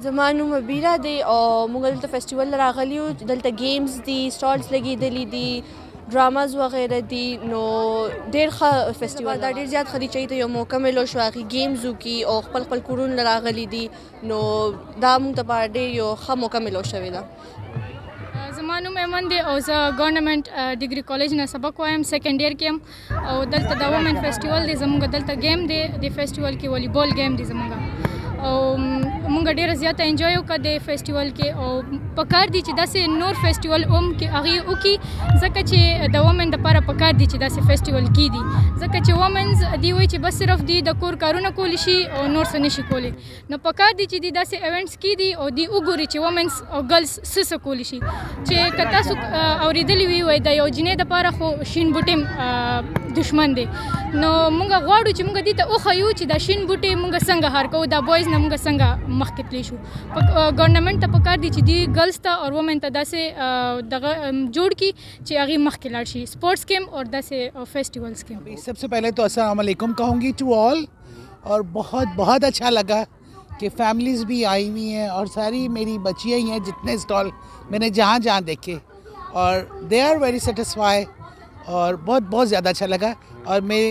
زما نوم بیره دی او موږ دلته فیسټیول راغلی یو. دلته گیمز دي، سټالز لګېدلي دي، ډراماز وغیره دي. نو ډېر ښه فیسټیول دا ډېر زیات ښه دي چې ته یو موقع میلو شو هغې گیمز وکړي او خپل خپل کورونو له راغلي دي. نو دا موږ ته په ډېر یو ښه موقع میلو شوې ده. زما نوم ایمن دی او زه ګورنمنټ ډیګري کالج نه سبق وایم، سیکنډ ایئر کې یم. او دلته د وومن فیسټیول دی، زموږ دلته گیم دی. د فیسټیول کې والیبال گیم دی زموږ، او موږ ډېره زیاته انجوای وکړه د فیسټیول کې. او پکار دی چې داسې نور فیسټیول هم کې هغې وکړي، ځکه چې د وومن دپاره پکار دی چې داسې فیسټیول کېږي، ځکه چې وومنز دوی وایي چې بس صرف دوی د کور کارونه کولی شي او نور څه نشي کولی. نو پکار دی چې دوی داسې ایونټس کېږي او دوی وګوري چې وومنز او ګرلز څه کولی شي. چې که تاسو اورېدلي وي وایي د یو جینۍ دپاره خو شین بوټی دشمن دی. نو موږ غواړو چې موږ دې ته وښیو چې دا شین بوټی موږ څنګه هار کوو، دا بویز نه موږ څنګه مخکې تللی شو. ګورنمنټ ته پکار دی چې دوی ګرلز ته او وومن ته داسې دغه جوړ کړي چې هغې مخکې لاړ شي سپورټس کې هم اور داسې فیسټیولس کې هم. सबसे पहले तो अस्सलाम वालेकुम कहूँगी टू ऑल, और बहुत बहुत अच्छा लगा कि फैमिलीज़ भी आई हुई हैं और सारी मेरी बच्चियाँ ही हैं. जितने स्टॉल मैंने जहाँ जहाँ देखे और दे आर वेरी सेटिस्फाई, और बहुत बहुत ज़्यादा अच्छा लगा. और मैं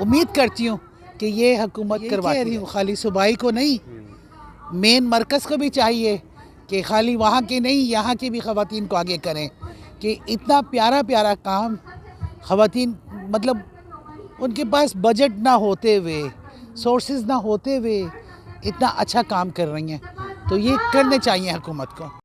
उम्मीद करती हूँ कि ये हुकूमत करवाती है, खाली सूबाई को नहीं, मेन मरकज़ को भी चाहिए कि खाली वहाँ के नहीं यहाँ की भी ख़वातीन को आगे करें. कि इतना प्यारा प्यारा काम ख़वातीन, मतलब उनके पास बजट ना होते हुए, सोर्सेज ना होते हुए इतना अच्छा काम कर रही हैं, तो ये करने चाहिए हुकूमत को.